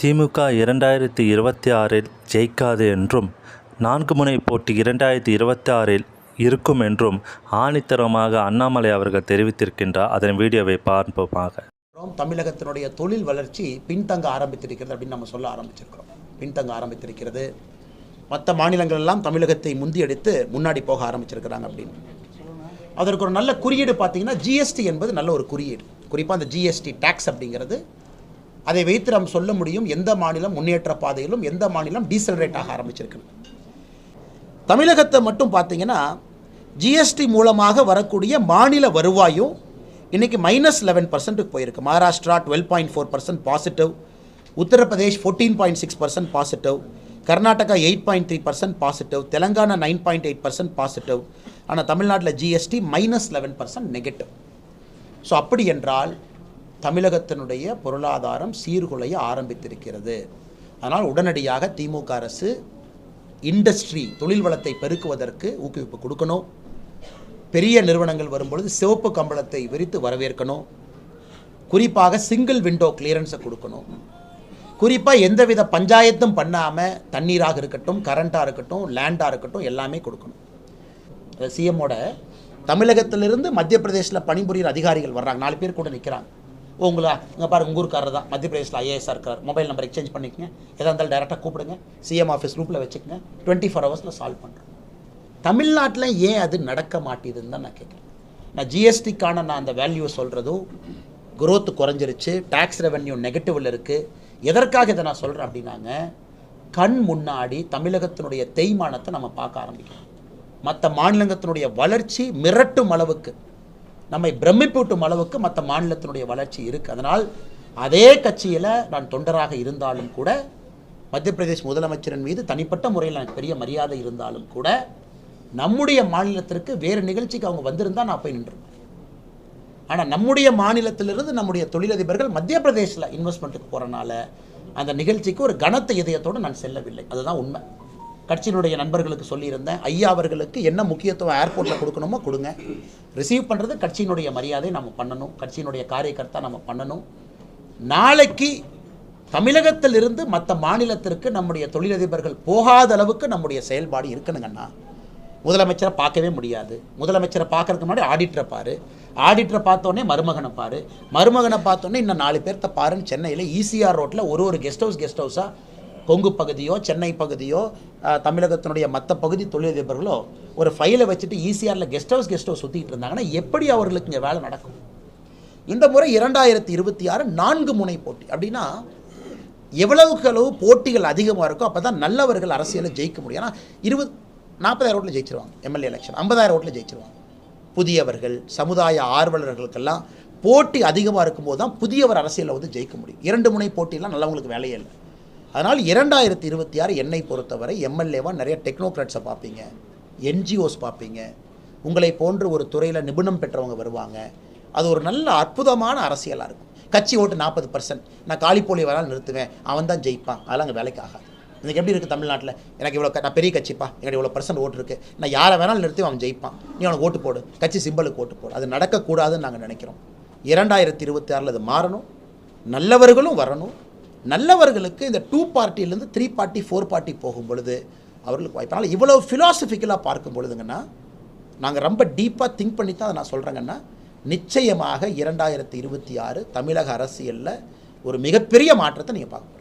திமுக 2026இல் ஜெயிக்காது என்றும் 4 முனை போட்டி 2026இல் இருக்கும் என்றும் ஆணித்தரமாக அண்ணாமலை அவர்கள் தெரிவித்திருக்கின்றார். அதன் வீடியோவை பார்ப்போமாக. தமிழகத்தினுடைய தொழில் வளர்ச்சி பின்தங்க ஆரம்பித்திருக்கிறது அப்படின்னு நம்ம சொல்ல ஆரம்பிச்சிருக்கிறோம். பின்தங்க ஆரம்பித்திருக்கிறது. மற்ற மாநிலங்கள் எல்லாம் தமிழகத்தை முந்தியடித்து முன்னாடி போக ஆரம்பிச்சிருக்கிறாங்க அப்படின்னு. அதற்கு ஒரு நல்ல குறியீடு பார்த்தீங்கன்னா ஜிஎஸ்டி என்பது நல்ல ஒரு குறியீடு. குறிப்பாக அந்த ஜிஎஸ்டி டேக்ஸ் அப்படிங்கிறது அதை வைத்து நாம் சொல்ல முடியும் எந்த மாநிலம் முன்னேற்ற பாதையிலும் எந்த மாநிலம் டீசலரேட் ஆக ஆரம்பிச்சிருக்கு. தமிழகத்தை மட்டும் பார்த்தீங்கன்னா ஜிஎஸ்டி மூலமாக வரக்கூடிய மாநில வருவாயும் இன்றைக்கி -11% போயிருக்கு. Maharashtra 12.4% positive, Uttar Pradesh 14.6% positive, Karnataka 8.3% positive, Telangana 9.8% positive. ஆனால் தமிழ்நாட்டில் ஜிஎஸ்டி -11% நெகட்டிவ். ஸோ அப்படி என்றால் தமிழகத்தினுடைய பொருளாதாரம் சீர்குலைய ஆரம்பித்திருக்கிறது. அதனால் உடனடியாக திமுக அரசு இண்டஸ்ட்ரி தொழில் வளத்தை பெருக்குவதற்கு ஊக்குவிப்பு கொடுக்கணும். பெரிய நிறுவனங்கள் வரும்பொழுது சிவப்பு கம்பளத்தை விரித்து வரவேற்கணும். குறிப்பாக சிங்கிள் விண்டோ கிளியரன்ஸை கொடுக்கணும். குறிப்பாக எந்தவித பஞ்சாயத்தும் பண்ணாமல் தண்ணீராக இருக்கட்டும், கரண்ட்டாக இருக்கட்டும், லேண்டாக இருக்கட்டும் எல்லாமே கொடுக்கணும். சிஎம்மோட தமிழகத்திலிருந்து மத்திய பிரதேசில் பணிபுரிகிற அதிகாரிகள் வர்றாங்க. 4 பேர் கூட நிற்கிறாங்க. உங்களா இங்கே பாருங்க, உங்கள் ஊருக்காரர் தான் மத்திய பிரதேசில் ஐஏஎஸ்ஆர் இருக்கார். மொபைல் நம்பர் எக்ஸ்சேஞ்ச் பண்ணிக்கங்க, எதாக இருந்தாலும் டைரெக்டாக கூப்பிடுங்க, சிஎம் ஆஃபீஸ் குரூப்பில் வச்சுக்கோங்க, 24 ஹவர்ஸில் சால்வ் பண்ணுறோம். தமிழ்நாட்டில் ஏன் அது நடக்க மாட்டேதுன்னு தான் நான் கேட்குறேன். நான் ஜிஎஸ்டிக்கான அந்த வேல்யூ சொல்கிறதும் குரோத்து குறைஞ்சிருச்சு, டேக்ஸ் ரெவென்யூ நெகட்டிவில் இருக்குது. எதற்காக இதை நான் சொல்கிறேன் அப்படின்னாங்க, கண் முன்னாடி தமிழகத்தினுடைய தேய்மானத்தை நம்ம பார்க்க ஆரம்பிக்கிறோம். மற்ற மாநிலத்தினுடைய வளர்ச்சி மிரட்டும் அளவுக்கு, நம்மை பிரமிப்பூட்டும் அளவுக்கு மற்ற மாநிலத்தினுடைய வளர்ச்சி இருக்குது. அதனால் அதே கட்சியில் நான் தொண்டராக இருந்தாலும் கூட, மத்திய பிரதேஷ் முதலமைச்சரின் மீது தனிப்பட்ட முறையில் எனக்கு பெரிய மரியாதை இருந்தாலும் கூட, நம்முடைய மாநிலத்திற்கு வேறு நிகழ்ச்சிக்கு அவங்க வந்திருந்தால் நான் போய் நின்றுருவேன். ஆனால் நம்முடைய மாநிலத்திலிருந்து நம்முடைய தொழிலதிபர்கள் மத்திய பிரதேசில் இன்வெஸ்ட்மெண்ட்டுக்கு போகிறனால அந்த நிகழ்ச்சிக்கு ஒரு கனத்த இதயத்தோடு நான் செல்லவில்லை. அதுதான் உண்மை. கட்சியினுடைய நண்பர்களுக்கு சொல்லியிருந்தேன், ஐயா அவர்களுக்கு என்ன முக்கியத்துவம் ஏர்போர்ட்டில் கொடுக்கணுமோ கொடுங்க. ரிசீவ் பண்ணுறது கட்சியினுடைய மரியாதை நம்ம பண்ணணும், கட்சியினுடைய காரியகர்த்தா நம்ம பண்ணணும். நாளைக்கு தமிழகத்திலிருந்து மற்ற மாநிலத்திற்கு நம்முடைய தொழிலதிபர்கள் போகாத அளவுக்கு நம்முடைய செயல்பாடு இருக்கணுங்கன்னா, முதலமைச்சரை பார்க்கவே முடியாது. முதலமைச்சரை பார்க்கறதுக்கு முன்னாடி ஆடிட்டரை பாரு, ஆடிட்டரை பார்த்தோன்னே மருமகனை பாரு, மருமகனை பார்த்தோன்னே இன்னும் 4 பேர்த்த பாருன்னு சென்னையில் ஈசிஆர் ரோட்டில் ஒரு கெஸ்ட் ஹவுஸாக கொங்கு பகுதியோ சென்னை பகுதியோ தமிழகத்தினுடைய மற்ற பகுதி தொழிலதிபர்களோ ஒரு ஃபைலை வச்சுட்டு ஈசிஆரில் கெஸ்ட் ஹவுஸ் சுற்றிட்டு இருந்தாங்கன்னா எப்படி அவர்களுக்கு இங்கே வேலை நடக்கும்? இந்த முறை 2026 4 முனை போட்டி அப்படின்னா எவ்வளவுக்கு அளவு போட்டிகள் அதிகமாக இருக்கோ அப்போ தான் நல்லவர்கள் அரசியலை ஜெயிக்க முடியும். ஏன்னா 40,000 ஓட்டில் ஜெயிச்சிருவாங்க எம்எல்ஏ எலெக்ஷன், 50,000 ஓட்டில் ஜெயிச்சிருவாங்க. புதியவர்கள் சமுதாய ஆர்வலர்களுக்கெல்லாம் போட்டி அதிகமாக இருக்கும்போது தான் புதியவர் அரசியலில் வந்து ஜெயிக்க முடியும். 2 முனை போட்டியெல்லாம் நல்லவங்களுக்கு வேலையே இல்லை. அதனால் 2026 என்னை பொறுத்தவரை எம்எல்ஏவாக நிறைய டெக்னோக்ராட்ஸை பார்ப்பீங்க, என்ஜிஓஸ் பார்ப்பீங்க, உங்களை போன்று ஒரு துறையில் நிபுணம் பெற்றவங்க வருவாங்க. அது ஒரு நல்ல அற்புதமான அரசியலாக இருக்கும். கட்சி ஓட்டு 40%, நான் காலிப்போலி வரால் நிறுத்துவேன், அவன் தான் ஜெயிப்பான், அதெல்லாம் அங்கே வேலைக்கு ஆகாது. இன்றைக்கி எப்படி இருக்குது தமிழ்நாட்டில், எனக்கு இவ்வளோ, நான் பெரிய கட்சிப்பா, எங்களுக்கு இவ்வளோ % ஓட்டு இருக்குது, நான் யாரை வேணாலும் நிறுத்தி அவன் ஜெயிப்பான், நீ அவனுக்கு ஓட்டு போடு, கட்சி சிம்பலுக்கு ஓட்டு போடு. அது நடக்கக்கூடாதுன்னு நாங்கள் நினைக்கிறோம். 2026 அது மாறணும், நல்லவர்களும் வரணும். நல்லவர்களுக்கு இந்த 2 பார்ட்டிலேருந்து 3 பார்ட்டி 4 பார்ட்டி போகும் பொழுது அவர்களுக்கு வாய்ப்பு. அதனால் இவ்வளோ ஃபிலாசபிக்கலாக பார்க்கும் பொழுதுங்கன்னா, நாங்கள் ரொம்ப டீப்பாக திங்க் பண்ணி தான் அதை நான் சொல்கிறேங்கன்னா, நிச்சயமாக 2026 தமிழக அரசியலில் ஒரு மிகப்பெரிய மாற்றத்தை நீங்கள் பார்க்கணும்.